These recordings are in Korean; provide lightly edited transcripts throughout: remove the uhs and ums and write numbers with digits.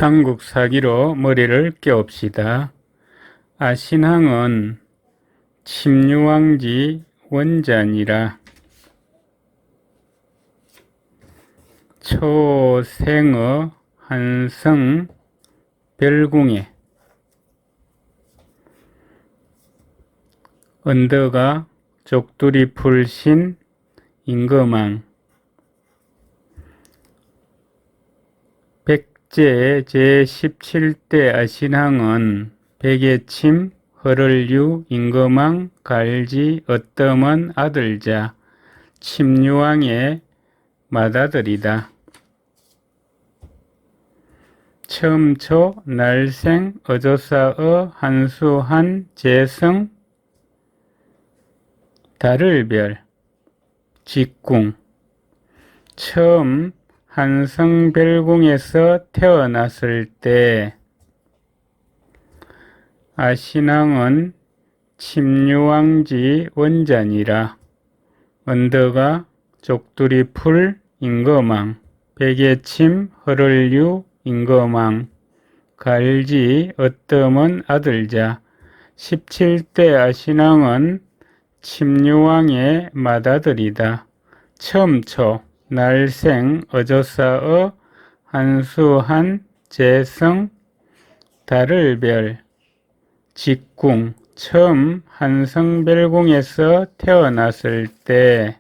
삼국사기로 머리를 깨웁시다. 아신항은 침류왕지 원자니라. 초생의 한성 별궁에 언더가 족두리 풀신 임금왕 백제 제17대 아신항은 백예침 허를유 임금왕 갈지 어떠먼 아들자 침류왕의 맏아들이다. 처음초 날생 어조사의 한수한 재성 달을별 직궁 처음 한성별궁에서 태어났을 때 아신항은 침류왕지 원자니라. 언더가 족두리풀 임금왕 백예침 허를유 임금왕 갈지 어떠먼 아들자 17대 아신항은 침류왕의 맏아들이다. 처음초 날생 어조사의 한수한 재성 달을별 직궁 처음 한성별궁에서 태어났을 때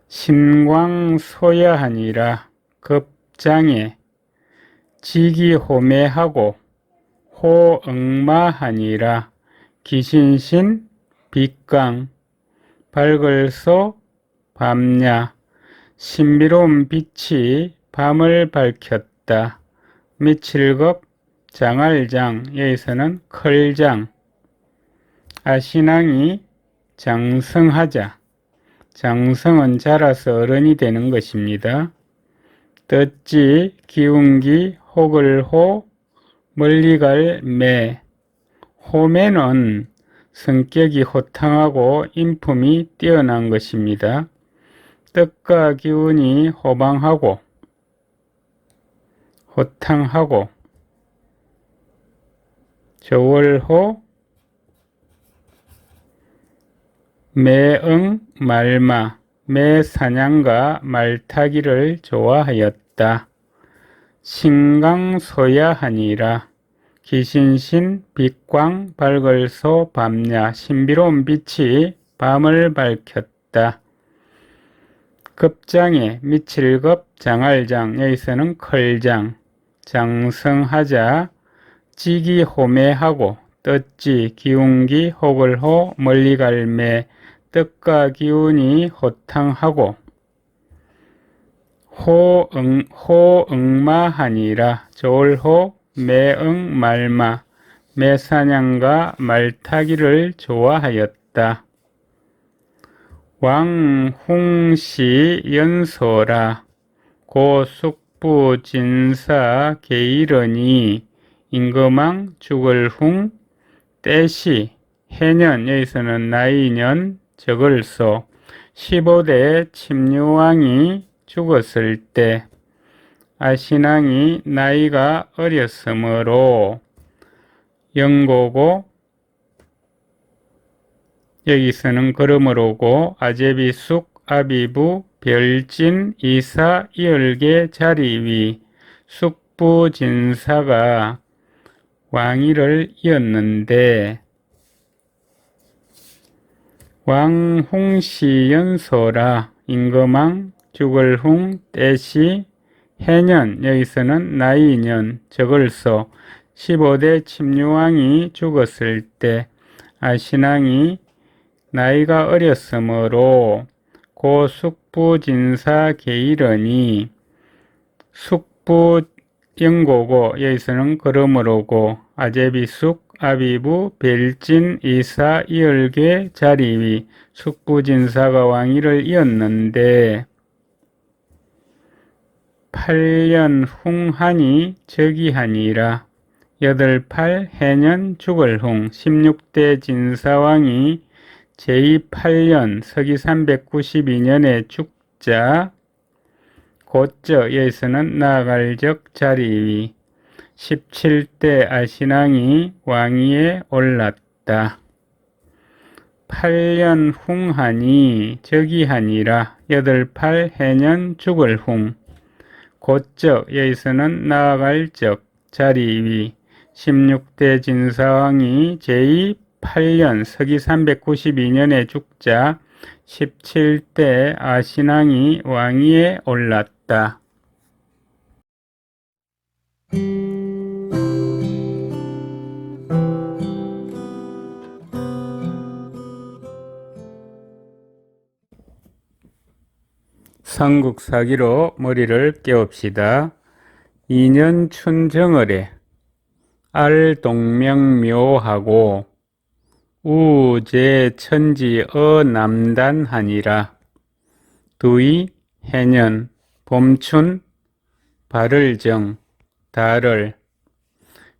신광소야하니라. 급장에 지기호매하고 호응마하니라. 기신신 빛강 밝을소 밤야 신비로운 빛이 밤을 밝혔다. 미칠급 장알장 여기서는 클장 아신항이 장성하자 장성은 자라서 어른이 되는 것입니다. 떴지 기운기 혹을호 멀리갈 매 호매는 성격이 호탕하고 인품이 뛰어난 것입니다. 뜻과 기운이 호방하고 호탕하고 저월호 매응 말마 매사냥과 말타기를 좋아하였다. 신강소야하니라. 기신신 빛광 밝을소 밤야 신비로운 빛이 밤을 밝혔다. 급장에 미칠급 장알장 여기서는 클장 장성하자 지기호매하고 떴지 기운기 혹을호 멀리갈매 뜻과 기운이 호탕하고 호응마하니라. 조을호 매응 말마 매사냥과 말타기를 좋아하였다. 왕홍시 연소라. 고숙부 진사 게이러니 임금왕 죽을훈 때시 해년 여기서는 나이년 적을소 15대 침류왕이 죽었을 때 아신항이 나이가 어렸으므로 영고고 여기서는 그러므로고 아제비숙 아비부 별진 이사 이열계 자리위 숙부진사가 왕위를 이었는데 왕홍시 연소라. 임금왕 죽을훈 때시 해년 여기서는 나이년 적을소 15대 침류왕이 죽었을 때 아신항이 나이가 어렸으므로 고숙부진사 게이러니 숙부 영고고 여기서는 그러므로고 아제비숙 아비부 별진 이사 이열계 자리위 숙부진사가 왕위를 이었는데 8년 흉하니 즉위하니라. 8 해년 죽을훈 16대 진사왕이 제2 8년 서기 392년에 죽자 곧저 여기서는 나아갈 적 자리 위 17대 아신왕이 왕위에 올랐다. 8년 웅하니 즉위하니라. 8 해년 죽을 웅 곧저 여기서는 나아갈 적 자리 위 16대 진사왕이 제2 8년 서기 392년에 죽자 17대 아신왕이 왕위에 올랐다. 삼국사기로 머리를 깨웁시다. 2년 춘정월에 알동명묘하고 우제천지어 남단하니라. 두이 해년 봄춘 발을정 달을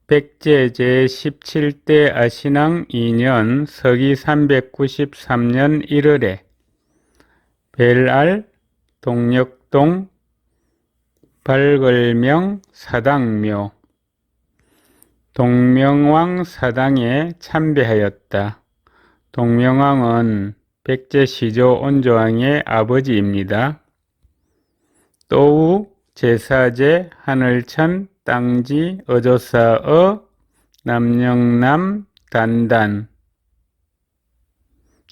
백제 제17대 아신왕 2년 서기 393년 1월에 벨알 동력동 발걸명 사당묘 동명왕 사당에 참배하였다. 동명왕은 백제 시조 온조왕의 아버지입니다. 또우 제사제 하늘천 땅지 어조사어 남영남 단단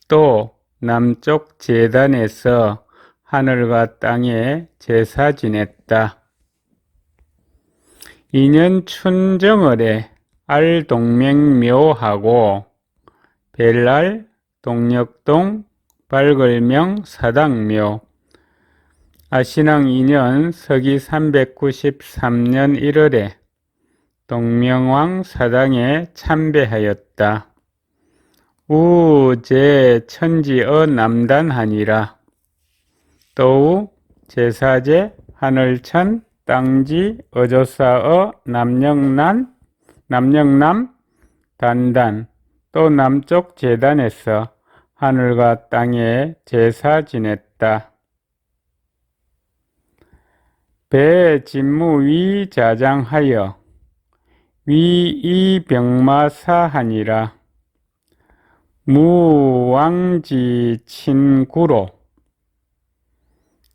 또 남쪽 제단에서 하늘과 땅에 제사 지냈다. 2년 춘정월에 알동맹묘하고 벨알 동력동 발걸명 사당묘 아신왕 2년 서기 393년 1월에 동명왕 사당에 참배하였다. 우제 천지어 남단하니라. 또우 제사제 하늘천 땅지 어조사어 남영남 단단 또 남쪽 제단에서 하늘과 땅에 제사 지냈다. 배진무위 자장하여 위이병마사하니라. 무왕지 친구로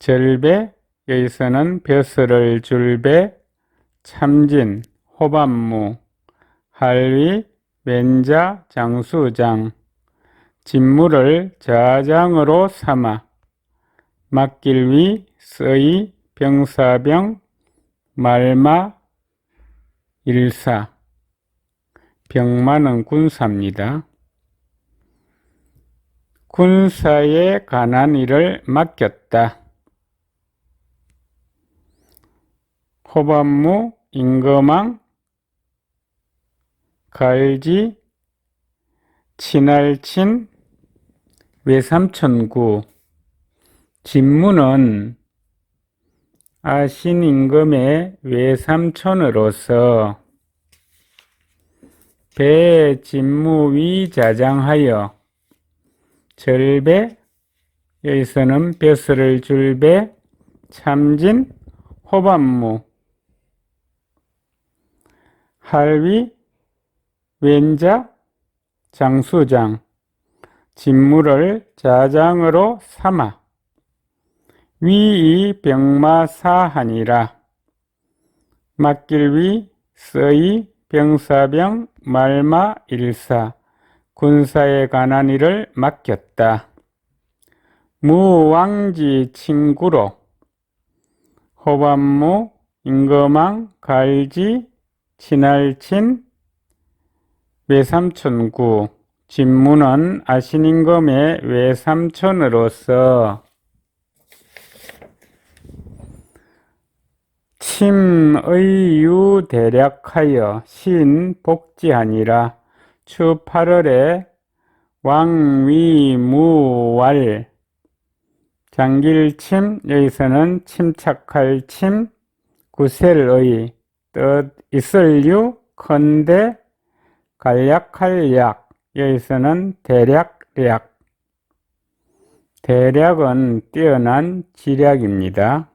절배 여기서는 벼슬을 줄배 참진 호반무 할위 왼자 장수장 진무를 자장으로 삼아 막길위 서이 병사병 말마 일사 병마는 군사입니다. 군사에 관한 일을 맡겼다. 호반무 임금왕 갈지 친할친 외삼천구 진무는 아신 임금의 외삼촌으로서 배진무위 자장하여 절배 여기서는 벼슬을 줄배 참진 호반무 할위 왼자 장수장 진무를 자장으로 삼아 위이 병마사하니라. 막길위 서이 병사병 말마 일사 군사에 관한 일을 맡겼다. 무왕지 친구로 호반무 임금왕 갈지 친할친 외삼촌구 진무는 아신임금의 외삼촌으로서 침의유대략하여 신복지하니라. 추 8월에 왕위무왈 장길침 여기서는 침착할 침 구셀의 뜻 있을유 컨대 간략할 약 여기서는 대략 대략은 뛰어난 지략입니다.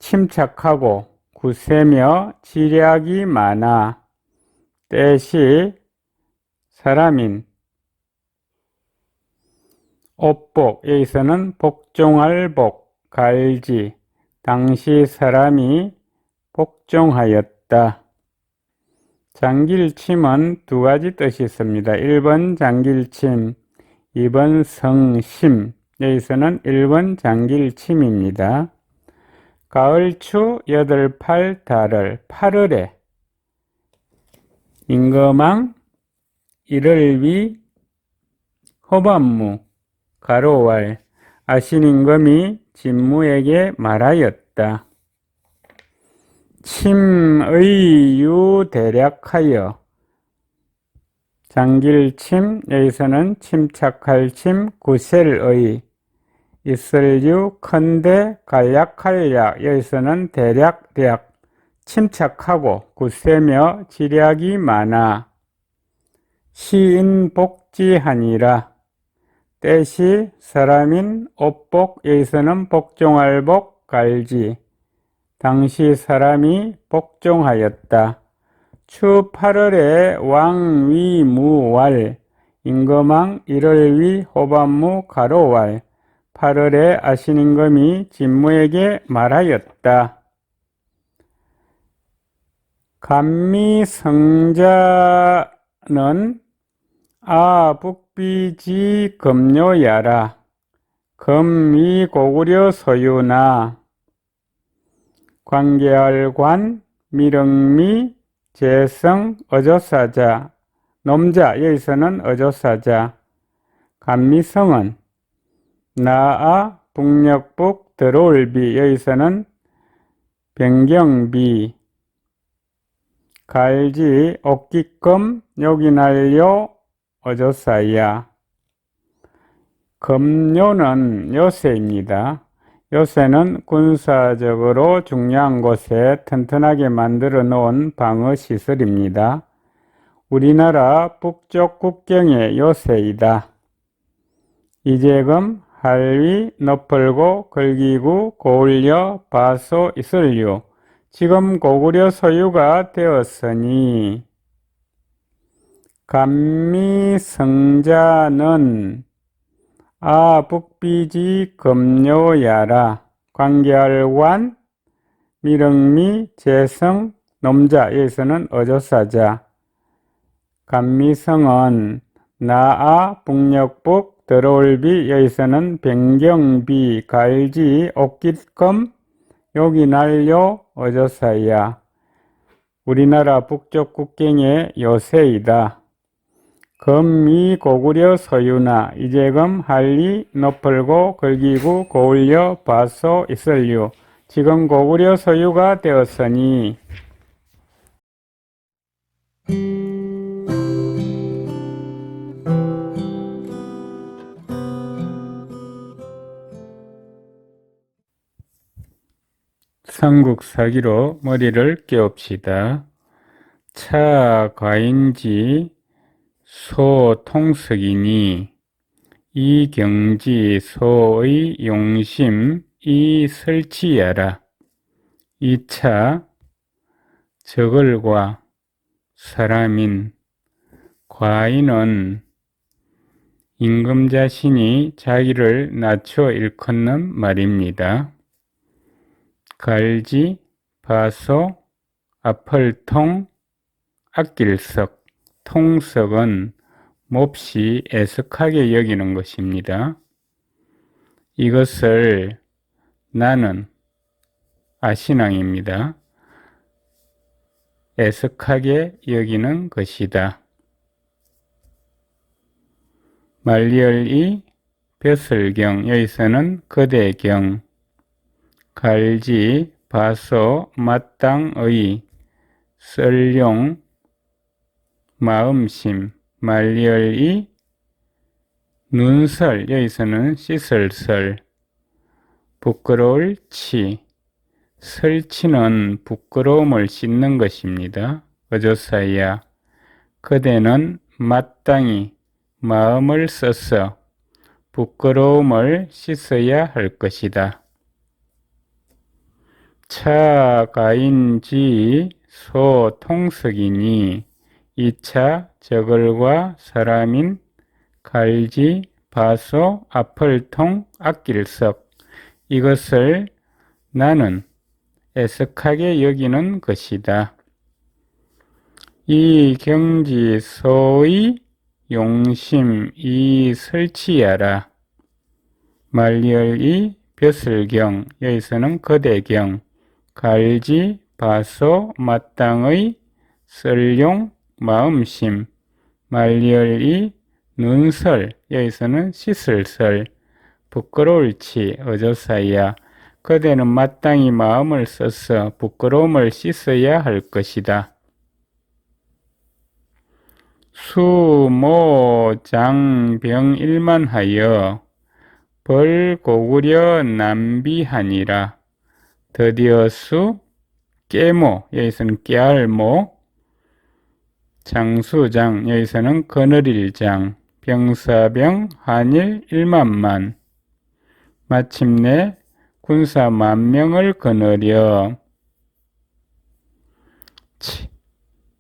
침착하고 구세며 지략이 많아 때시 사람인 옷복 여기서는 복종할 복 갈지 당시 사람이 복종하였다. 장길침은 두 가지 뜻이 있습니다. 1번 장길침, 2번 성심. 여기서는 1번 장길침입니다. 가을추 8팔 달을 8월에 임금왕 이를위 허반무 가로왈 아신임금이 진무에게 말하였다. 침의 유대략하여 장길침 여기서는 침착할 침 구셀의 있을유 큰데 간략할 약 여기서는 대략 침착하고 굳세며 지략이 많아 시인복지하니라 때시 사람인 옷복 여기서는 복종할 복 갈지 당시 사람이 복종하였다. 추 8월에 왕위무왈 임금왕 일월위 호반무 가로왈 8월에 아신임금이 진무에게 말하였다. 감미성자는 북비지 금요야라 금위 고구려 소유나 관계할관 미릉미 재성 어조사자 놈자 여기서는 어조사자 감미성은 나아 북녘북 들어올비 여기서는 변경비 갈지 옥기금 요기날요 어조사야 금요는 요새입니다. 요새는 군사적으로 중요한 곳에 튼튼하게 만들어 놓은 방어시설입니다. 우리나라 북쪽 국경의 요새이다. 이재금, 할위, 너펄고, 걸기구, 고을려, 바소, 이슬류 지금 고구려 소유가 되었으니 감미성자는 북비지 금요야라 관계할관 미릉미 재성 놈자 여기서는 어조사자 감미성은 나아 북녘북 들어올비 여기서는 변경비 갈지 옥깃금 요기날요 어조사야 우리나라 북쪽 국경의 요새이다. 금이 고구려 소유나 이재금 할리 너펄고 걸기구 고을려 바소 이슬류 지금 고구려 소유가 되었으니 삼국사기로 머리를 깨웁시다. 차 과인지 소통석이니 이경지 소의 용심 이설치야라. 2차 저글과 사람인 과인은 임금 자신이 자기를 낮춰 일컫는 말입니다. 갈지 바소 아펄통 악길석 통석은 몹시 애석하게 여기는 것입니다. 이것을 나는 아신왕입니다. 애석하게 여기는 것이다. 말리얼이 벼슬경 여기서는 거대경 갈지 바소 마땅의 썰용 마음심 말리얼이 눈설 여기서는 씻을설 부끄러울 치 설치는 부끄러움을 씻는 것입니다. 어조사야 그대는 마땅히 마음을 써서 부끄러움을 씻어야 할 것이다. 차 가인지 소 통석이니 2차 저글과 사람인 갈지 바소 앞을통 앞길석 이것을 나는 애석하게 여기는 것이다. 이 경지 소의 용심 이 설치하라. 말리얼이 벼슬경 여기서는 거대경 갈지 바소 마땅의 썰용 마음심 말리얼이 눈설 여기서는 씻을설 부끄러울치 어조사야 그대는 마땅히 마음을 써서 부끄러움을 씻어야 할 것이다. 수모장병일만하여 벌고구려 남비하니라. 드디어 수 깨모 여기서는 깨알모 장수장 여기서는 거느릴장 병사병 한일 1만만 마침내 군사 10,000명을 거느려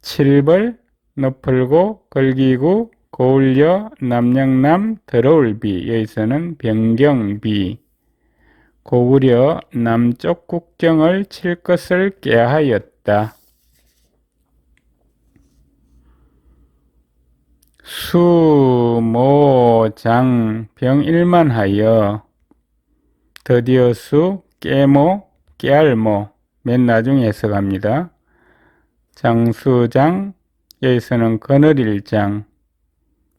칠벌 너풀고 걸기구 고울려 남영남 더러울비 여기서는 병경비 고구려 남쪽 국경을 칠 것을 꾀하였다. 수모장 병일만하여 드디어 수 깨모 깨알모 맨 나중에 해석합니다. 장수장 여기서는 거느릴장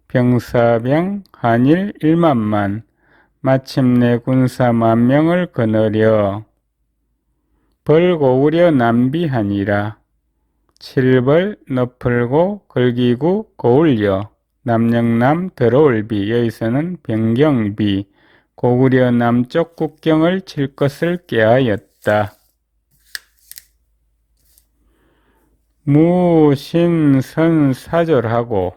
병사병 한일 1만만 마침내 군사 10,000명을 거느려 벌고우려 남비하니라. 칠벌 너풀고 걸기구 고울려 남영남 더러울비 여기서는 병경비 고구려 남쪽 국경을 칠 것을 꾀하였다. 무신선 사절하고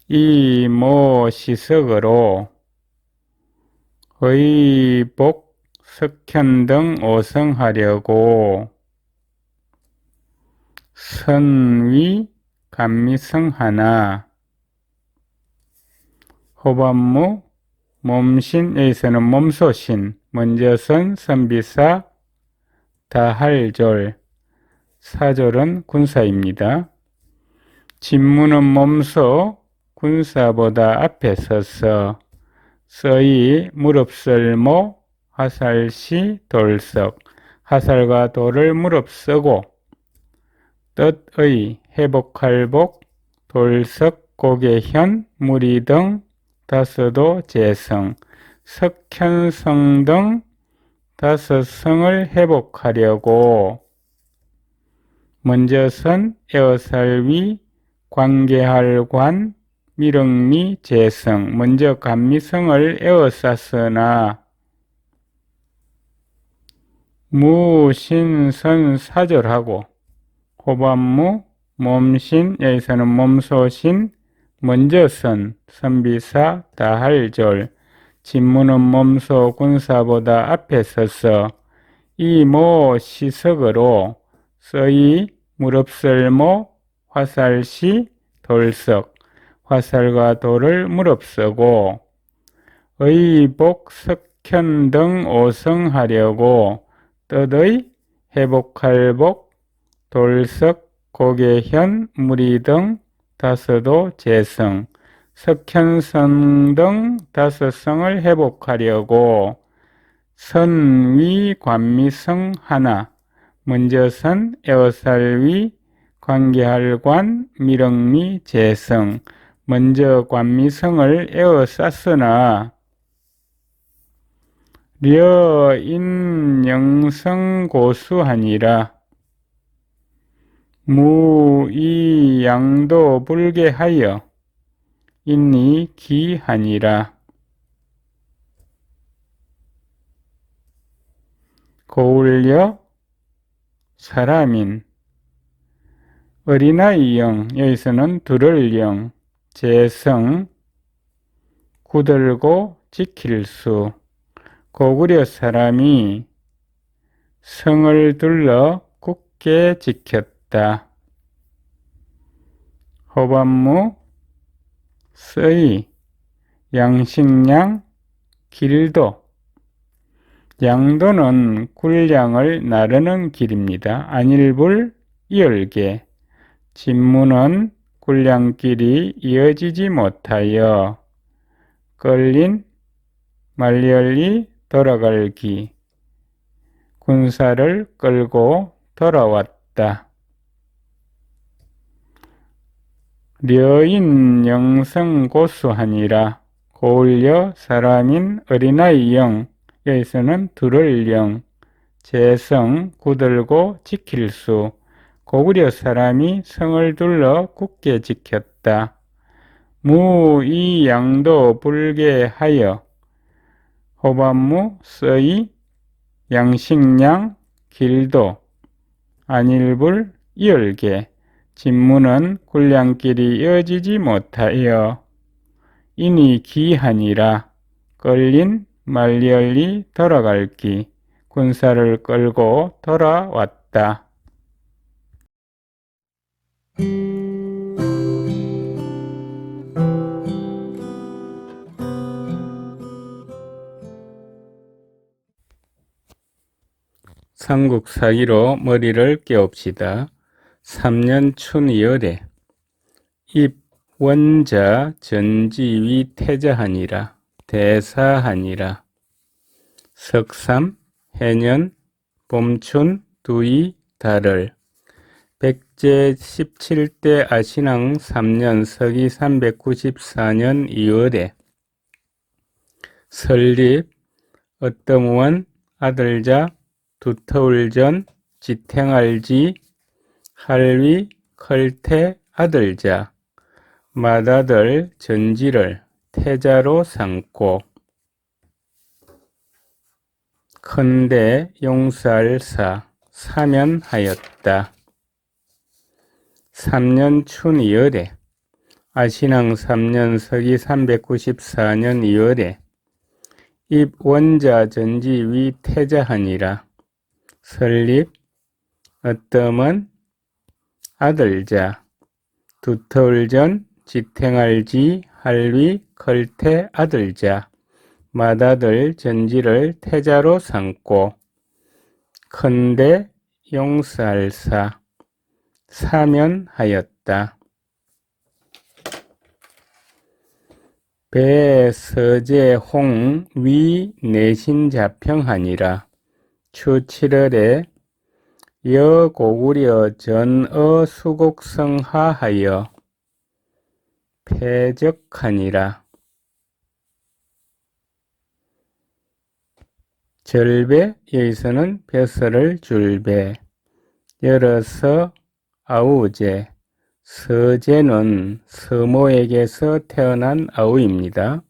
이모 시석으로 의복 석현 등 오성하려고 선위 감미성하나 호반무 몸신 여기서는 몸소신 먼저선 선비사 다할졸 사졸은 군사입니다. 진무는 몸소 군사보다 앞에 서서 서이 무릎설모 화살시 돌석 화살과 돌을 무릅쓰고 뜻의 회복할복 돌석 고개현 무리등 다섯도 재성 석현성 등 5성을 회복하려고 먼저선 에어살위 관계할 관 미릉미 재성 먼저 감미성을 에워쌌으나 무신선 사절하고 호반무 몸신 여기서는 몸소신 먼저선 선비사 다할졸 진무는 몸소 군사보다 앞에 서서 이모 시석으로 서이 무릅설모 화살시 돌석 화살과 돌을 무릅쓰고 의복 석현 등 오성하려고 뜻의 회복할복 돌석 고개현 무리 등 5도 재성 석현성 등 5성을 회복하려고 선위 관미성 하나 먼저선 에어살위 관계할 관 미릉미 재성 먼저 관미성을 에워쌌으나 려인영성 고수하니라. 무이양도 불개하여 인이 기하니라. 고울려 사람인 어린아이영 여기서는 두를령 재성 굳들고 지킬 수 고구려 사람이 성을 둘러 굳게 지켰다. 호반무 서이 양식량 길도 양도는 군량을 나르는 길입니다. 안일불 이열개 진무는 군량길이 이어지지 못하여 끌린 말리얼리 돌아갈기 군사를 끌고 돌아왔다. 려인 영성 고수하니라. 고울려 사람인 어린아이 영 여기서는 들을 영 재성 굳들고 지킬 수 고구려 사람이 성을 둘러 굳게 지켰다. 무 이 양도 불게하여 호반무 서이 양식량 길도 안일불 이열개 진무는 군량길이 이어지지 못하여 인이 기하니라. 끌린 말리얼리 돌아갈기 군사를 끌고 돌아왔다. 삼국사기로 머리를 깨웁시다. 3년 춘이열에 입원자 전지위 태자하니라. 대사하니라. 석삼 해년 봄춘 두이 달을 백제 17대 아신왕 3년 서기 394년 2월에 설립 어떠무원 아들자 두터울전 지탱알지 할위 컬태 아들자 맏아들 전지를 태자로 삼고 큰대 용살사 사면하였다. 3년 춘이열에 아신왕 3년 서기 394년 2월에 입원자 전지위 태자하니라. 설립 어떠먼 아들자 두터울전 지탱알지 할위 컬태 아들자 맏아들 전지를 태자로 삼고 큰대 용살사 사면하였다. 배서제홍 위 내신자평하니라. 추 7월에 여고구려 전어 수곡성하하여 폐적하니라. 절배 여기서는 벼슬을 줄배 열어서 아우제 서제는 서모에게서 태어난 아우입니다.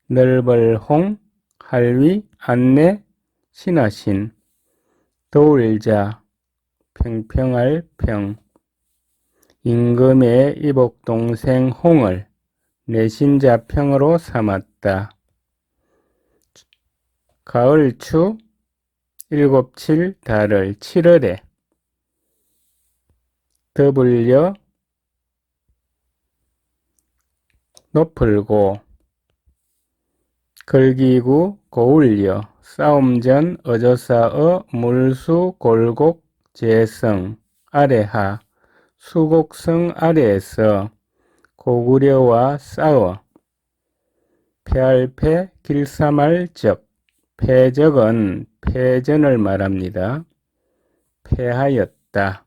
넓을홍 할위 안내 신하신 도울자 평평할 평 임금의 이복동생 홍을 내신자평으로 삼았다. 가을추 7, 달을 7월에 더불려 높을고 걸기구 고울려 싸움전 어조사어 물수 골곡 제성 아래하 수곡성 아래에서 고구려와 싸워 패할패 길삼할적 패적은 패전을 말합니다. 패하였다.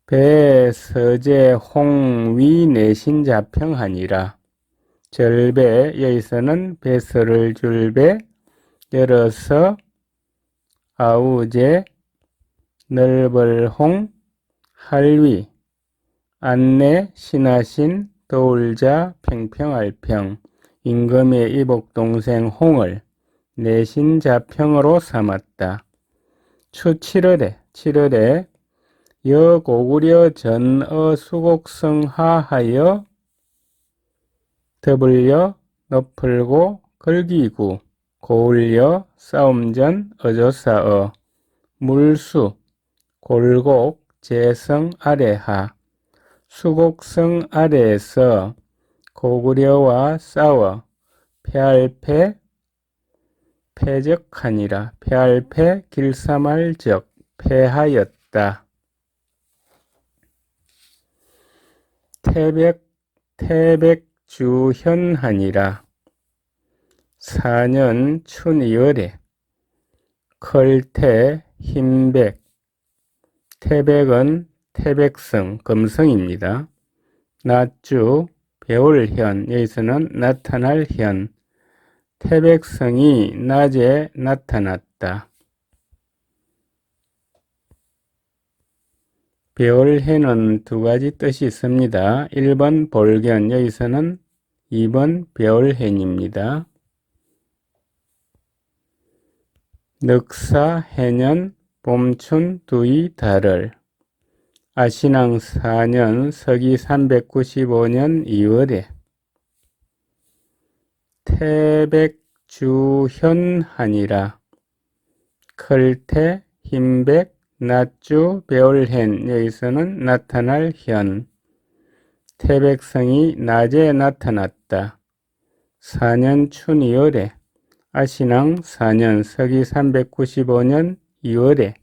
배서제 홍위 내신자평하니라. 절배 여기서는 배설을 줄배 열어서 아우제 넓을홍 할위 안내 신하신 도울자 평평할평 임금의 이복동생 홍을 내신자평으로 삼았다. 추 7월에 여고구려 전어 수곡성하하여 더불려 높을고 걸기구 고을여 싸움전 어조사어 물수 골곡 재성 아래하 수곡성 아래에서 고구려와 싸워 패할패 패적하니라. 패할패 길사말적 패하였다. 태백주현하니라. 4년 춘2월에 컬태 흰백 태백은 태백성 금성입니다. 낮주 배울현 여기서는 나타날 현 태백성이 낮에 나타났다. 배울해는 두 가지 뜻이 있습니다. 1번 볼견 여기서는 2번 배울해입니다. 늑사 해년 봄춘 두이 달을 아신앙 4년 서기 395년 2월에 태백주현하니라. 클태 흰백 낮주 배울hen 여기서는 나타날 현 태백성이 낮에 나타났다. 4년 춘2월에 아신앙 4년 서기 395년 2월에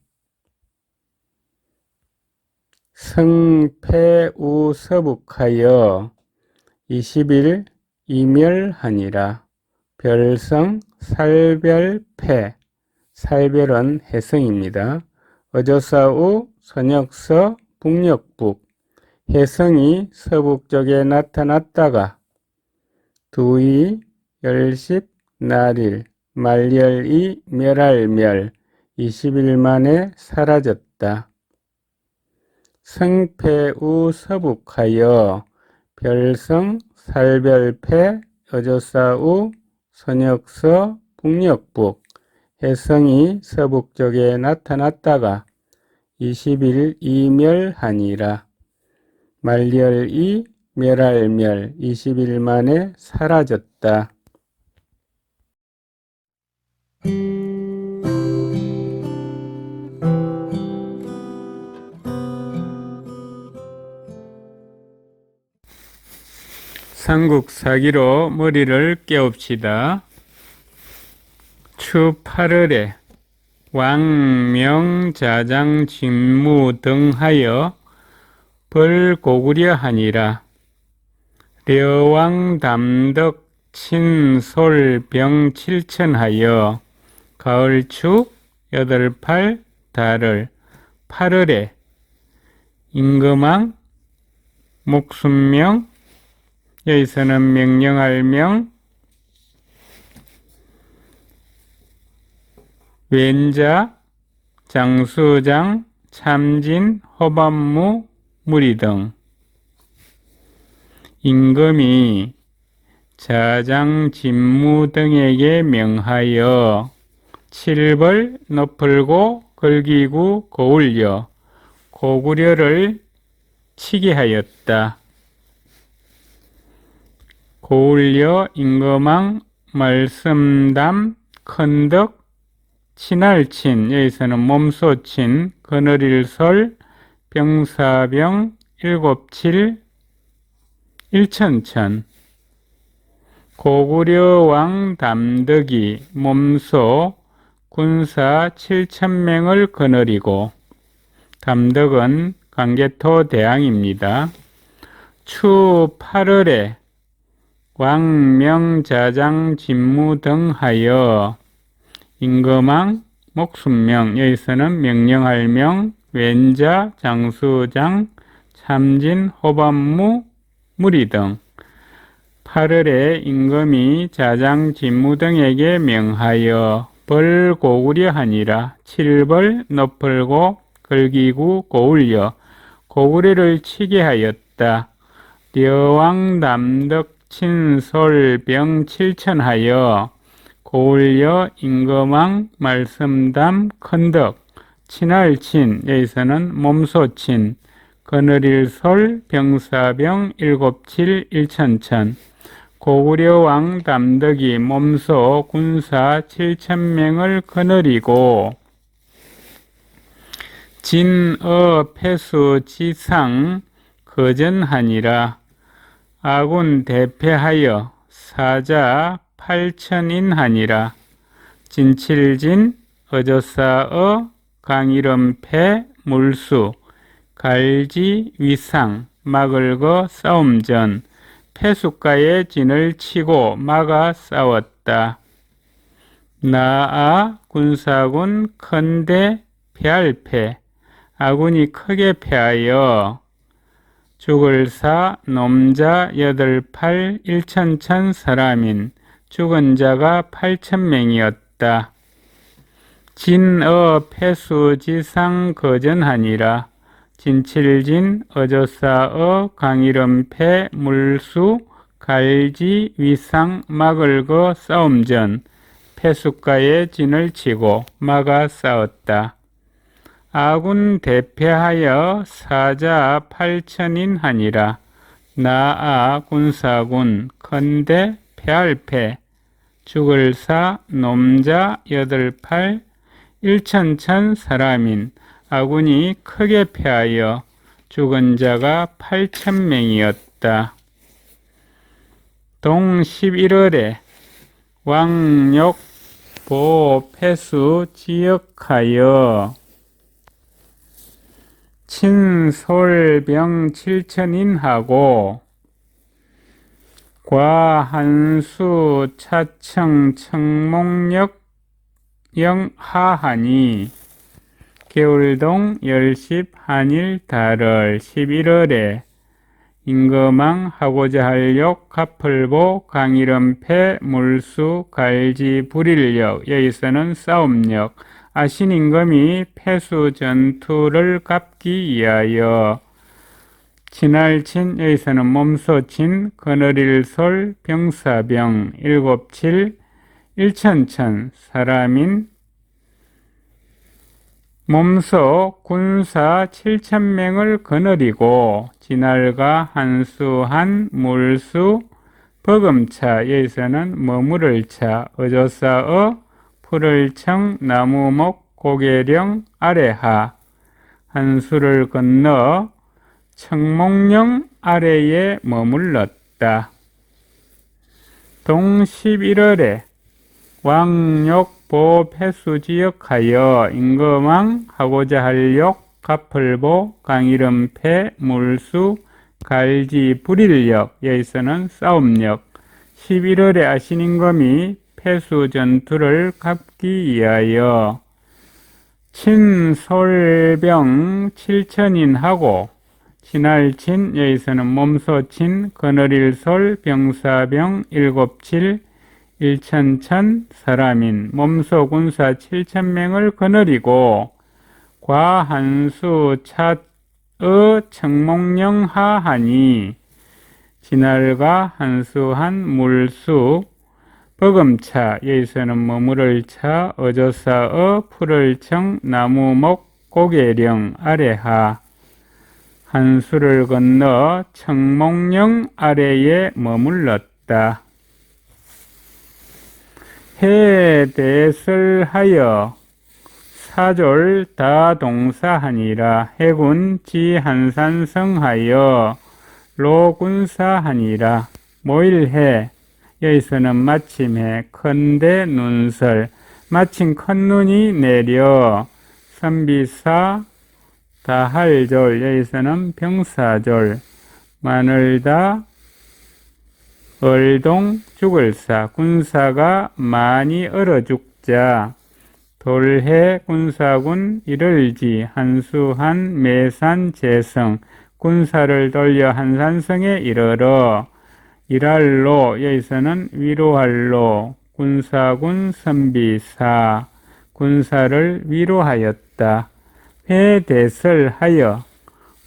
성패우서북하여 20일 이멸하니라. 별성 살별패 살별은 해성입니다. 어조사우 선역서 북녘북 해성이 서북쪽에 나타났다가 두이 열십 날일 말열이 멸할멸 20일 만에 사라졌다. 성패우 서북하여 별성 살별패 어조사우 선역서 북녘북 해성이 서북쪽에 나타났다가 20일 이멸하니라. 말열이 멸할멸 20일 만에 사라졌다. 삼국사기로 머리를 깨웁시다. 추 8월에 왕명자장 진무 등하여 벌고구려 하니라. 려왕담덕 친솔병 칠천하여 가을축 8팔 달을 8월에 임금왕 목순명 여기서는 명령할 명 왼자 장수장 참진 호반무 무리 등 임금이 자장 진무 등에게 명하여 칠벌 너풀고 걸기구 고울려 고구려를 치게 하였다. 고울려 임금왕 말씀담 큰덕 친할친 여기서는 몸소친 거느릴설 병사병 일곱칠 일천천 고구려왕 담덕이 몸소 군사 7,000명을 거느리고 담덕은 강개토 대왕입니다. 추 8월에 왕명자장 진무 등하여 임금왕 목순명 여기서는 명령할 명 왼자 장수장 참진 호반무 무리 등 8월에 임금이 자장 진무 등에게 명하여 벌고구려 하니라. 칠벌 너풀고 걸기구 고울려 고구려를 치게 하였다. 려왕담덕 친솔병 칠천하여 고울려 임금왕 말씀담 큰덕 친할친 여기서는 몸소친 거느릴솔 병사병 일곱칠 일천천 고구려왕 담덕이 몸소 군사 7,000명을 거느리고 진어 패수지상 거전하니라. 아군 대패하여 사자 8,000인 하니라. 진칠진 어조사어 강이름패 물수 갈지 위상 막을거 싸움전 패숫가에 진을 치고 막아 싸웠다. 나아 군사군 큰대 패할패 아군이 크게 패하여 죽을 사 놈자 8팔 1천천 사람인 죽은 자가 8,000명이었다. 진어 패수지상 거전하니라. 진칠진 어조사어 강이름패 물수 갈지 위상 막을거 싸움전 패숫가에 진을 치고 막아 싸웠다. 아군 대패하여 사자 8,000인 하니라. 나아 군사군 큰대 패할패 죽을 사 놈자 8팔 1천천 사람인 아군이 크게 패하여 죽은 자가 8,000명이었다. 동 11월에 왕욕 보패수 지역하여 친솔병 7,000인하고 과한수 차청 청목역 영하하니 개울동 열십 한일 달월 11월에 임금왕 하고자 할역 가풀보 강이름패 물수 갈지 불일역 여기서는 싸움역 아신임금이 패수 전투를 갚기 위하여 진할친 여기서는 몸소친 거느릴솔 병사병 7칠 1천천 사람인 몸소 군사 7,000명을 거느리고 진할과 한수한 물수 버금차 여기서는 머무를 차 어조사어 푸를청 나무목 고개령 아래하 한수를 건너 청목령 아래에 머물렀다. 동 11월에 왕욕 보패수지역하여 임금왕 하고자 할역 가풀보 강이름패 물수 갈지 불일역 여기서는 싸움역 11월에 아신임금이 패수 전투를 갚기 위하여 친솔병 7,000인하고 진할친 여기서는 몸소친 거느릴솔 병사병 7칠 1천천 사람인 몸소 군사 7,000명을 거느리고 과한수 찻의 청목령 하하니 진할과 한수한 물수 버금차 여기서는 머무를 차 어조사어 푸를청 나무목 고개령 아래하 한수를 건너 청목령 아래에 머물렀다. 해대설하여 사졸 다동사하니라. 해군 지한산성하여 로군사하니라. 모일해 여기서는 마침해 큰대 눈설 마침 큰눈이 내려 선비사 다할졸 여기서는 병사졸 마늘다 얼동 죽을사 군사가 많이 얼어 죽자 돌해 군사군 이를지 한수한 매산 재성 군사를 돌려 한산성에 이르러 일할로 여기서는 위로할로 군사군 선비사 군사를 위로하였다. 해대설하여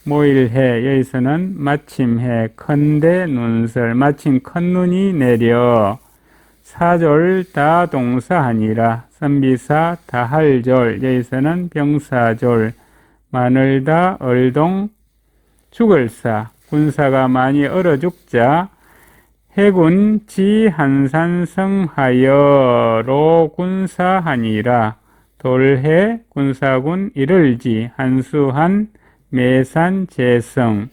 모일해 여기서는 마침해 큰대 눈설 마침 큰눈이 내려 사졸 다동사하니라. 선비사 다할졸 여기서는 병사졸 마늘다 얼동 죽을사 군사가 많이 얼어 죽자 해군 지한산성하여로 군사하니라. 돌해 군사군 이를지 한수한 매산 재성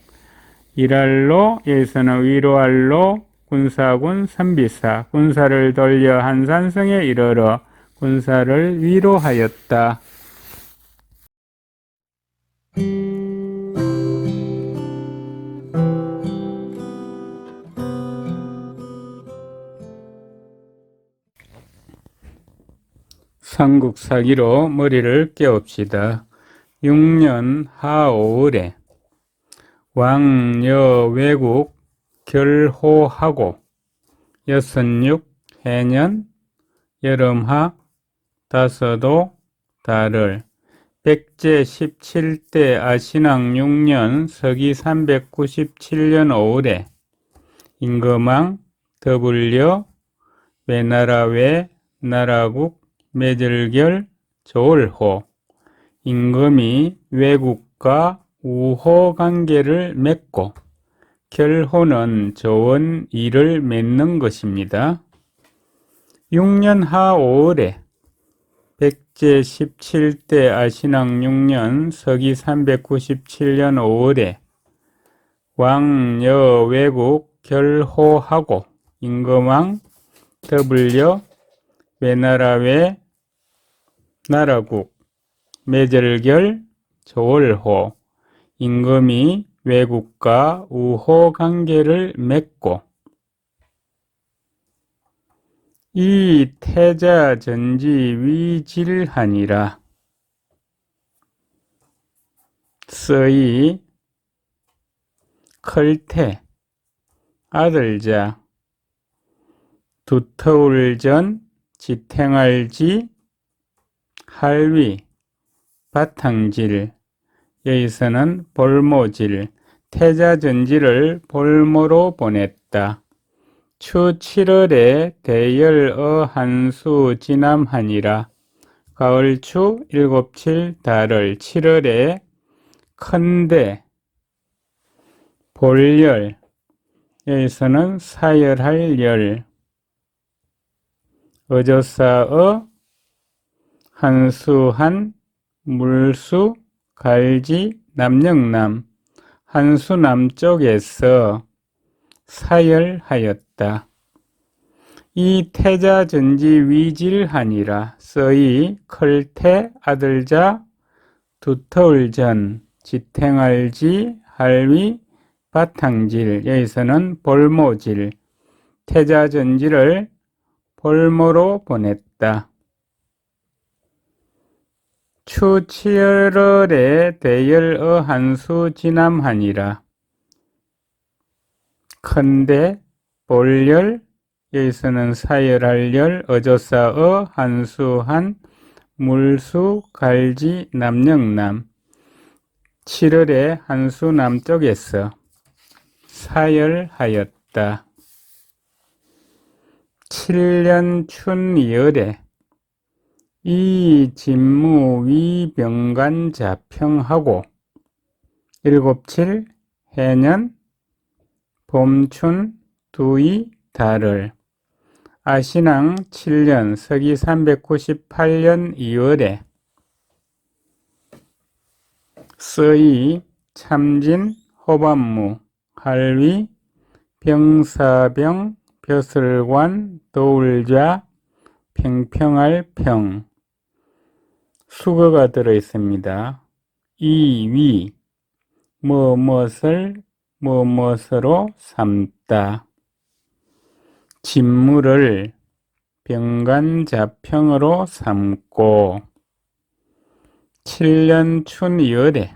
이랄로 여기서는 위로할로 군사군 선비사 군사를 돌려 한산성에 이르러 군사를 위로하였다. 삼국사기로 머리를 깨웁시다. 6년 하오을에 왕여 외국 결호하고 여섯육 해년 여름하 다섯오 달을 백제 17대 아신왕 6년 서기 397년 5월에 임금왕 더불려 외나라 외 나라국 매절결 조을호 임금이 외국과 우호 관계를 맺고 결호는 좋은 일을 맺는 것입니다. 6년 하 5월에 백제 17대 아신왕 6년 서기 397년 5월에 왕여 외국 결호하고 임금왕 더불려 외나라 외 나라국 매절결 조을호 임금이 외국과 우호 관계를 맺고 이 태자 전지 위질하니라. 서이 클태 아들자 두터울전 지탱할지 할위 바탕질 여기서는 볼모질 태자전지를 볼모로 보냈다. 추 7월에 대열어 한수 지남하니라. 가을추 7, 달을 7월에 큰대 볼열 여기서는 사열할 열 어조사어 한수한 물수 갈지 남영남 한수 남쪽에서 사열하였다. 이 태자전지 위질하니라. 서이 클태 아들자 두터울전 지탱할지 할위 바탕질 여기서는 볼모질 태자전지를 볼모로 보냈다. 추 7월에 대열어 한수 지남하니라. 큰대 볼열 여기서는 사열할 열 어조사어 한수한 물수 갈지 남영남 7월에 한수 남쪽에서 사열하였다. 7년 춘열에 이 진무 위병간 자평하고 7, 해년 봄춘 두이 달을 아신왕 7년 서기 398년 2월에 서이 참진 호반무 할위 병사병 벼슬관 도울좌 평평할 평 수거가 들어 있습니다. 이위 무엇을 무엇으로 삼다. 진무를 병간자평으로 삼고 7년 춘열에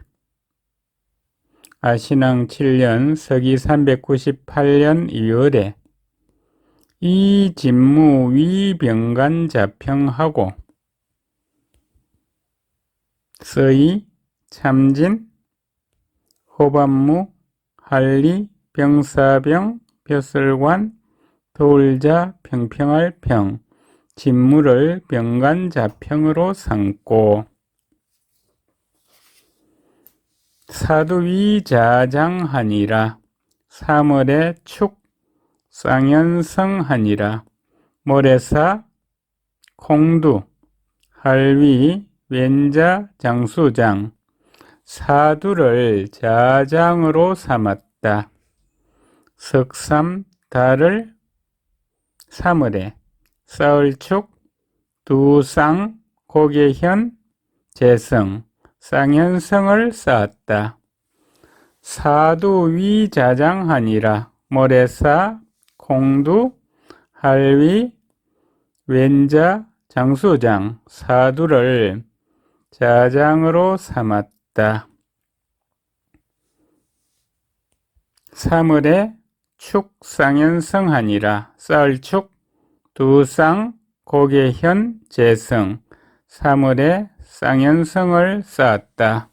아신왕 7년 서기 398년 2월에 이 진무 위병간자평하고 서이 참진 호반무 할리 병사병 벼슬관 도울자 평평할 평 진무를 병간자평으로 삼고 사두위자장하니라. 3월에 축 쌍연성하니라. 모래사, 콩두, 할위, 왼자, 장수장, 사두를 자장으로 삼았다. 석삼, 달을 사물에, 썰축, 두쌍, 고개현, 재성, 쌍현성을 쌓았다. 사두위자장하니라. 모래사, 콩두, 할위, 왼자, 장수장, 사두를 자장으로 삼았다. 사물에 축, 쌍현성하니라. 썰축, 두쌍, 고개현, 재성, 사물에 쌍현성을 쌓았다.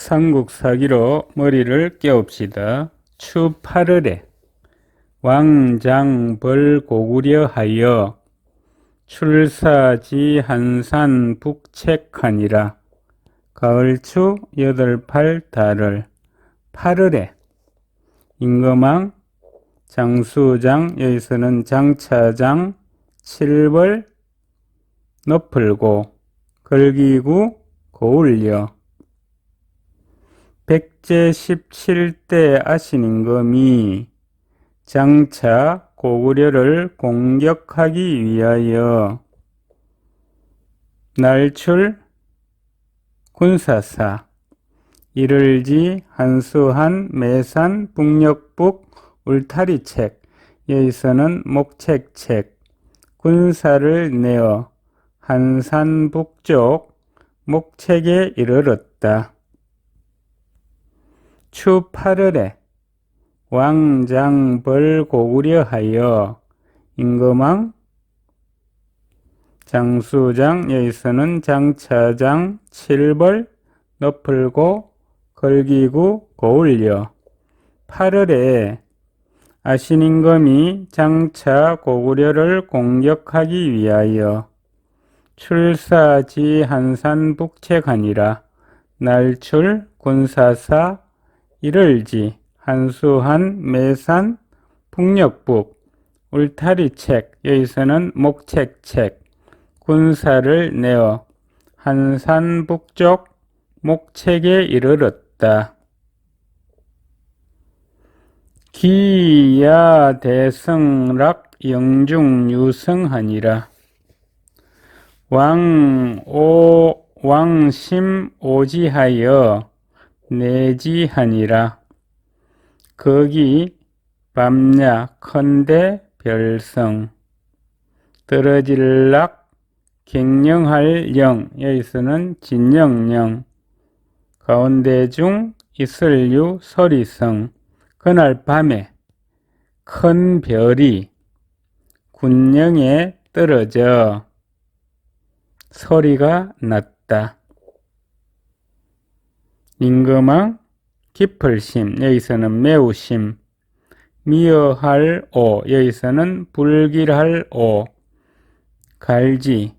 삼국사기로 머리를 깨웁시다. 추파르레 왕장벌고구려 하여 출사지 한산 북책하니라. 가을추 여덟팔 달을 파르레 임금왕 장수장 여기서는 장차장 칠벌 높을고 걸기구 고울려 백제 17대 아신임금이 장차 고구려를 공격하기 위하여 날출 군사사 이를지 한수한 매산 북녘북 울타리책 여기서는 목책책 군사를 내어 한산 북쪽 목책에 이르렀다. 추파르레 왕장벌고구려 하여 임금왕 장수장 여기서는 장차장 칠벌 높을고 걸기구 고울려 파르레 아신임금이 장차 고구려를 공격하기 위하여 출사지 한산 북책하니라. 날출 군사사 이를지 한수한 매산 북녘북 울타리책 여기서는 목책책 군사를 내어 한산 북쪽 목책에 이르렀다. 기야대성락 영중유성하니라. 왕심오지하여 내지하니라. 거기 밤야 컨대 별성 떨어질락 갱령할 영 여기서는 진영령 가운데 중 이슬유 서리성 그날 밤에 큰 별이 군령에 떨어져 소리가 났다. 임금왕 깊을심 여기서는 매우심 미어할 오 여기서는 불길할 오 갈지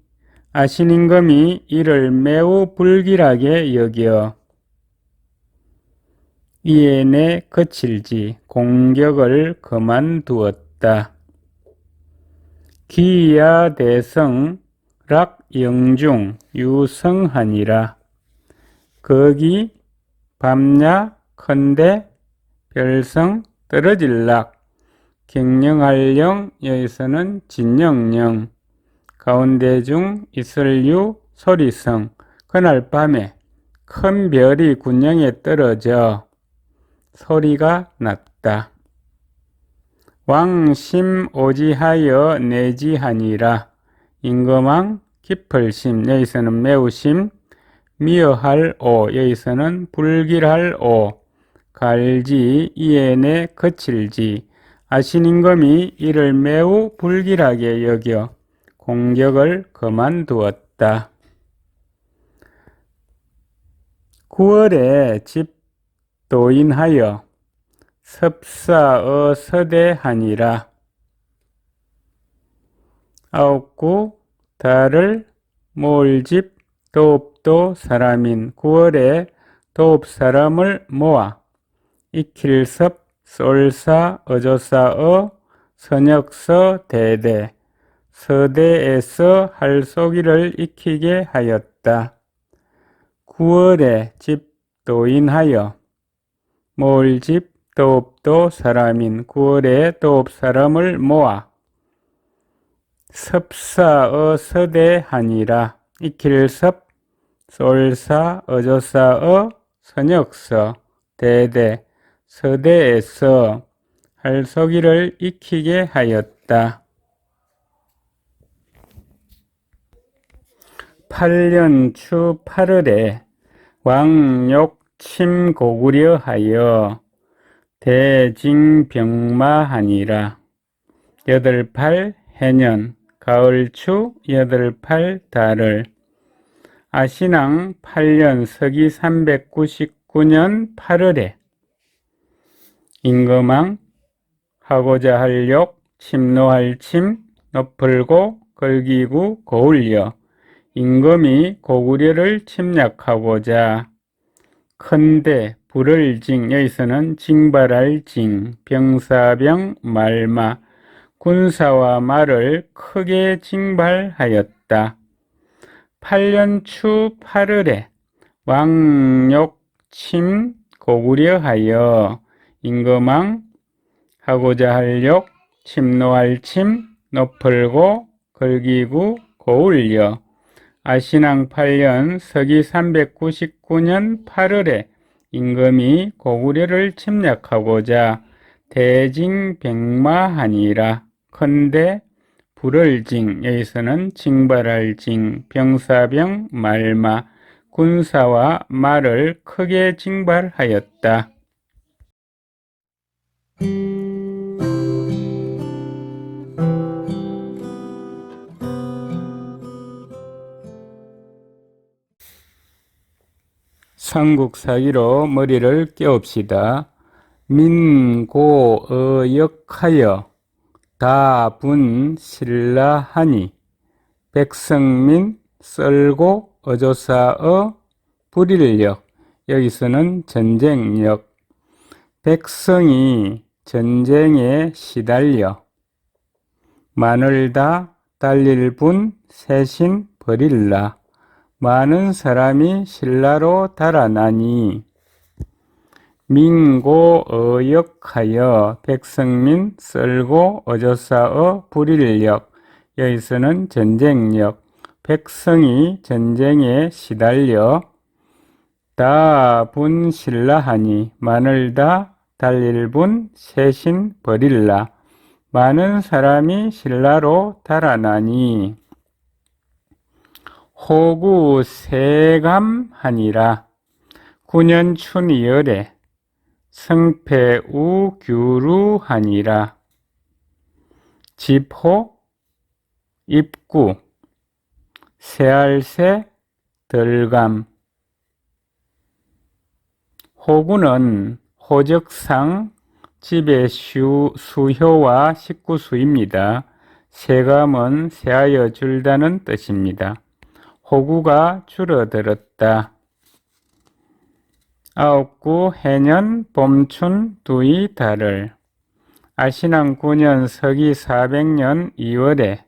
아신임금이 이를 매우 불길하게 여겨 이에 내 거칠지 공격을 그만두었다. 기야대성 락영중 유성하니라. 거기 밤야 컨대 별성 떨어질락 갱령할령 여기서는 진영령 가운데 중 이슬유 소리성 그날 밤에 큰 별이 군령에 떨어져 소리가 났다. 왕심오지하여 내지하니라. 임금왕 깊을심 여기서는 매우심 미어할 오 여기서는 불길할 오 갈지 이에 내 거칠지 아신임금이 이를 매우 불길하게 여겨 공격을 그만두었다. 9월에 집도인하여 섭사어 서대하니라. 아홉구 달을 모을 집 도읍도 사람인 9월에 도읍 사람을 모아 익힐섭 쏠사 어조사어 선역서 대대 서대에서 할쏘기를 익히게 하였다. 9월에 집 도인하여 모을 집 도읍도 사람인 9월에 도읍 사람을 모아 섭사어 서대하니라 익힐섭 쏠사 어조사어 선역서 대대 서대에서 할쏘기를 익히게 하였다. 8년 추 8월에 왕욕 침고구려 하여 대징병마하니라. 8팔 해년 가을추 8팔 달을 아신왕 8년 서기 399년 8월에 임금왕 하고자 할 욕 침노할 침 높을고 걸기구 고울려 임금이 고구려를 침략하고자 큰대 불을 징 여기서는 징발할 징 병사병 말마 군사와 말을 크게 징발하였다. 8년 추 8월에 왕욕 침 고구려 하여 임금왕 하고자 할 욕 침노할 침 높을고 걸기구 고울려 아신왕 8년 서기 399년 8월에 임금이 고구려를 침략하고자 대징병마하니라. 큰대 불을 징 여기서는 징발할 징 병사병 말마 군사와 말을 크게 징발하였다. 삼국사기로 머리를 깨웁시다. 민고어역하여 다분신라하니 백성민 썰고 어조사어 불일력 여기서는 전쟁력 백성이 전쟁에 시달려 만을 다 달릴 분 세신 버릴라 많은 사람이 신라로 달아나니 민고어역하여 백성민 썰고 어조사어 불일력 여기서는 전쟁력 백성이 전쟁에 시달려 다 분신라하니 만을 다 달릴 분 세신 버릴라 많은 사람이 신라로 달아나니 호구 세감하니라. 9년 춘이열에 성패우 규루하니라. 집호 입구 새알새 덜감 호구는 호적상 집의 수효와 식구수입니다. 세감은 세하여 줄다는 뜻입니다. 호구가 줄어들었다. 아홉구 해년 봄춘 두이 달을 아신왕 9년 서기 400년 2월에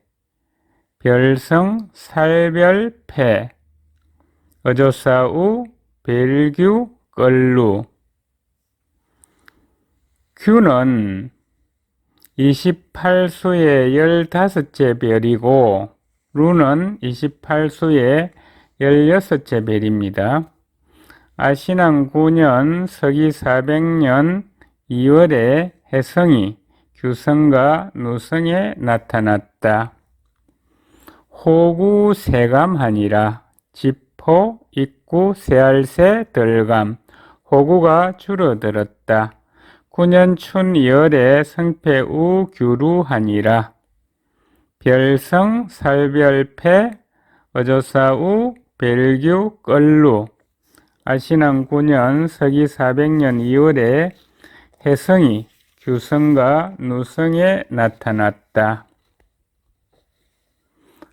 별성 살별패 어조사우 벨규 끌루 규는 28수의 15째 별이고 루는 28수의 16째 별입니다. 아신왕 9년 서기 400년 2월에 해성이 규성과 누성에 나타났다. 호구 세감하니라. 집호 입구 새알새 덜감 호구가 줄어들었다. 9년 춘 2월에 성패우 규루하니라. 별성 살별패 어조사우 벨규 끌루 아신왕 9년 서기 400년 2월에 해성이 규성과 누성에 나타났다.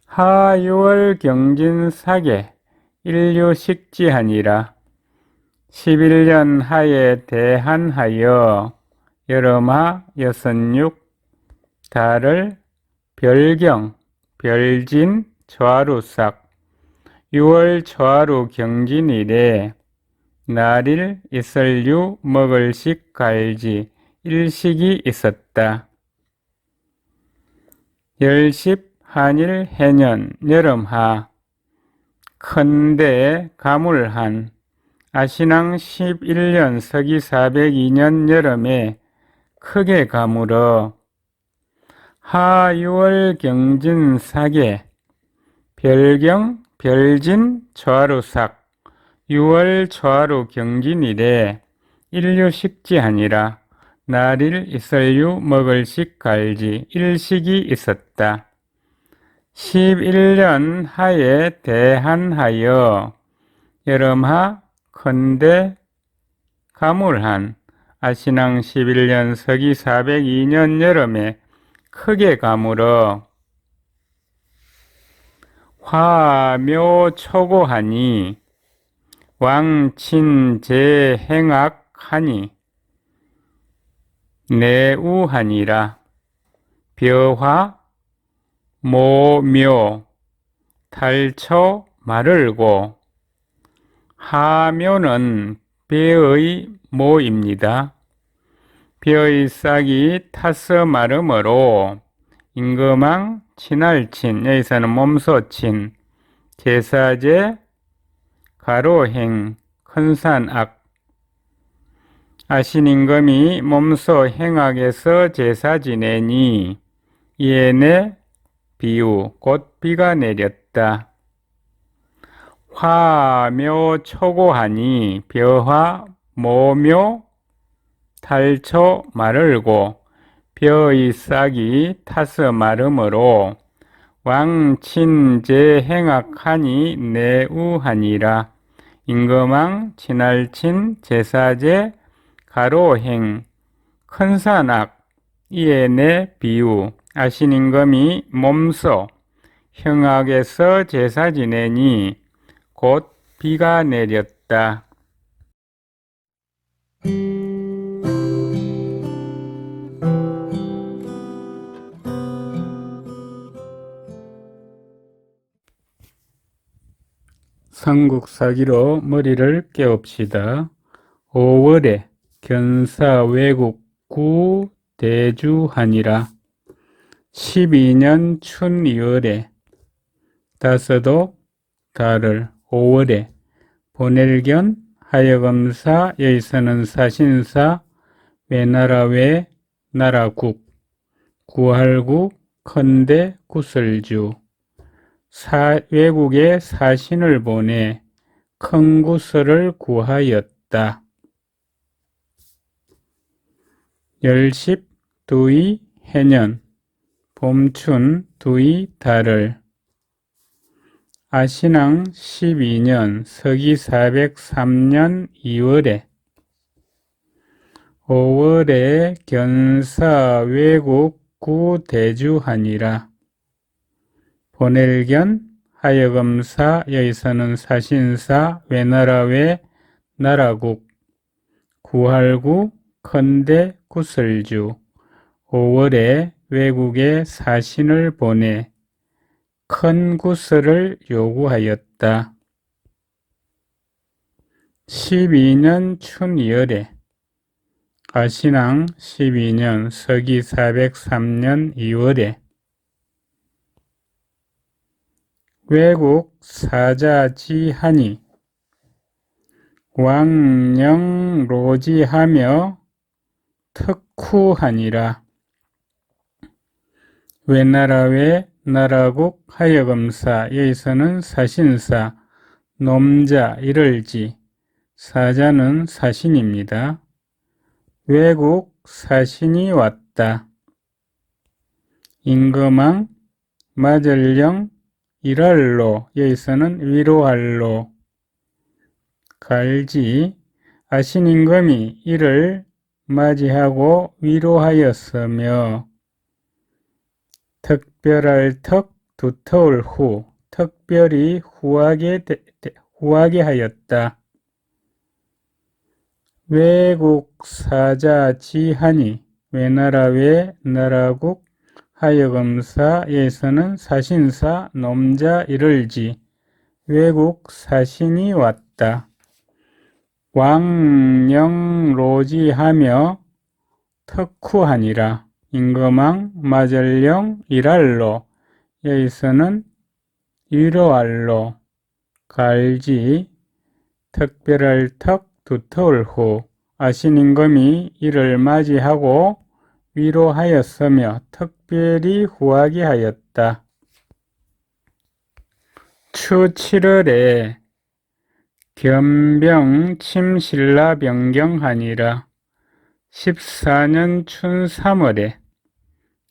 하유월 경진사계 인류식지하니라. 11년 하에 대한하여 여름하 여선육 달을 별경 별진 초하루삭 6월 초하루 경진일에 날일 이설유 먹을식 갈지 일식이 있었다. 열십 한일 해년 여름하 큰대 가물한 아신앙 11년 서기 402년 여름에 크게 가물어 하유월 경진 사계 별경 별진 초하루삭 6월 초하루 경진일에 인류식지하니라. 날일 이설유 먹을식 갈지 일식이 있었다. 11년 하에 대한하여 여름하 큰대 가물한 아신앙 11년 서기 402년 여름에 크게 가물어 화묘초고하니 왕친제행악하니 내우하니라. 벼화 모묘 탈초 마를고 하묘는 벼의 모입니다. 벼의 싹이 타서 마름으로 임금왕 친할친 여기서는 몸소친 제사제 가로행 큰산악 아신임금이 몸소 행악에서 제사 지내니 이에내 비유 곧 비가 내렸다. 화묘 초고하니 벼화 모묘 탈초 마를고 벼의 싹이 타서 마름으로 왕친제행악하니 내우하니라. 임금왕 친할친 제사제 가로행 큰산악 이에 내 비유 아신임금이 몸소 형악에서 제사 지내니 곧 비가 내렸다. 삼국사기로 머리를 깨웁시다. 5월에 견사 외국 구 대주하니라. 12년 춘 2월에 다섯도 달을 5월에 보낼견 하여금사 여기서는 사신사 외나라 외 나라국 구할국 컨대 구설주 외국에 사신을 보내 큰 구설을 구하였다. 열십 두이 해년 봄춘 두이 달을 아신앙 12년 서기 403년 2월에 5월에 견사 외국 구 대주하니라. 보낼견 하여금사 여기서는 사신사 외나라 외 나라국 구할구 컨대 구설주 5월에 외국에 사신을 보내 큰 구설을 요구하였다. 12년 춘 2월에 아신앙 12년 서기 403년 2월에 외국 사자지하니 왕령로지하며 특후하니라. 외나라 외 나라국 하여금사 여기서는 사신사 놈자 이를지 사자는 사신입니다. 외국 사신이 왔다. 임금왕 맞을령 일할로 여기서는 위로할로 갈지 아신임금이 이를 맞이하고 위로하였으며 특별할 턱 두터울 후 특별히 후하게 하였다. 외국 사자 지하니 외나라 외 나라국 하여금사에서는 사신사 놈자 이를지 외국 사신이 왔다. 왕영로지하며 특후하니라. 임금왕 맞을령 일할로 여기서는 위로할로 갈지 특별할 턱 두터울 후 아신임금이 이를 맞이하고 위로하였으며 특별히 후하게 하였다. 추 7월에 겸병 침신라 변경하니라. 14년 춘 3월에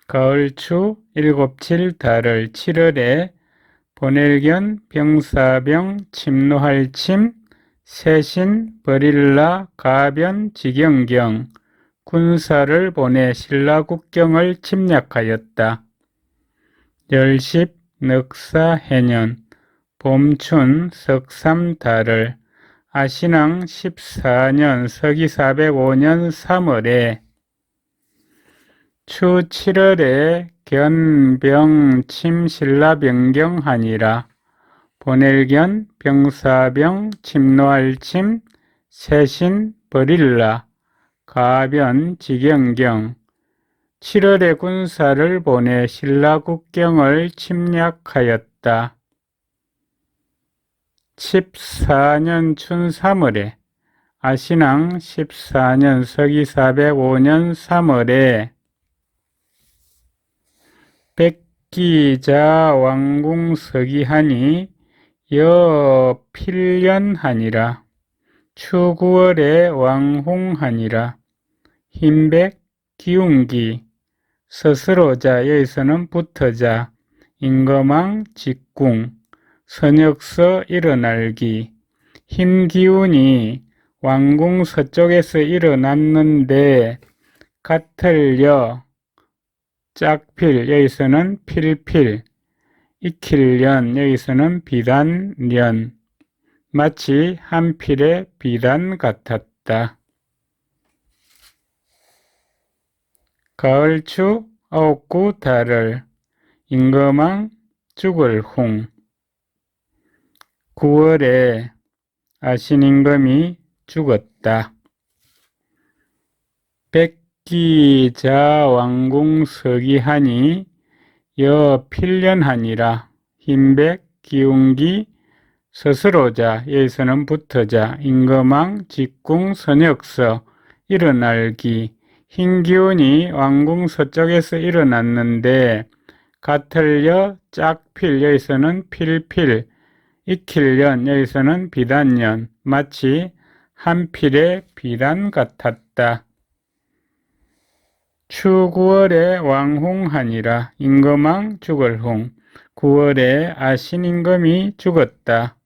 가을추 7칠 달을 7월에 보낼견 병사병 침노할 침 세신 버릴라 가변 지경경 군사를 보내 신라국경을 침략하였다. 열십 넉사 해년 봄춘 석삼달을 아신왕 14년 서기 405년 3월에 추 7월에 견병 침신라 변경하니라. 보낼견 병사병 침노할 침 세신 버릴라 가변 지경경 7월에 군사를 보내 신라국경을 침략하였다. 14년 춘 3월에 아신왕 14년 서기 405년 3월에 백기자 왕궁서기하니 여필련하니라. 추 9월에 왕홍하니라. 흰백 기운기 스스로자 여기서는 붙어자 임금왕 직궁 선역서 일어날기 흰기운이 왕궁 서쪽에서 일어났는데 같을려 짝필 여기서는 필필 익힐련 여기서는 비단련 마치 한 필의 비단 같았다. 가을추 9구 달을 임금왕 죽을 홍 9월에 아신임금이 죽었다. 백기자 왕궁서기하니 여필련하니라. 흰백 기운기 스스로자 여기서는 붙어자 임금왕 직궁 선역서 일어날기 흰기운이 왕궁 서쪽에서 일어났는데 같을려 짝필 여기서는 필필 익힐련 여기서는 비단련 마치 한 필의 비단 같았다. 추 9월에 왕홍하니라. 임금왕 죽을 홍 9월에 아신임금이 죽었다.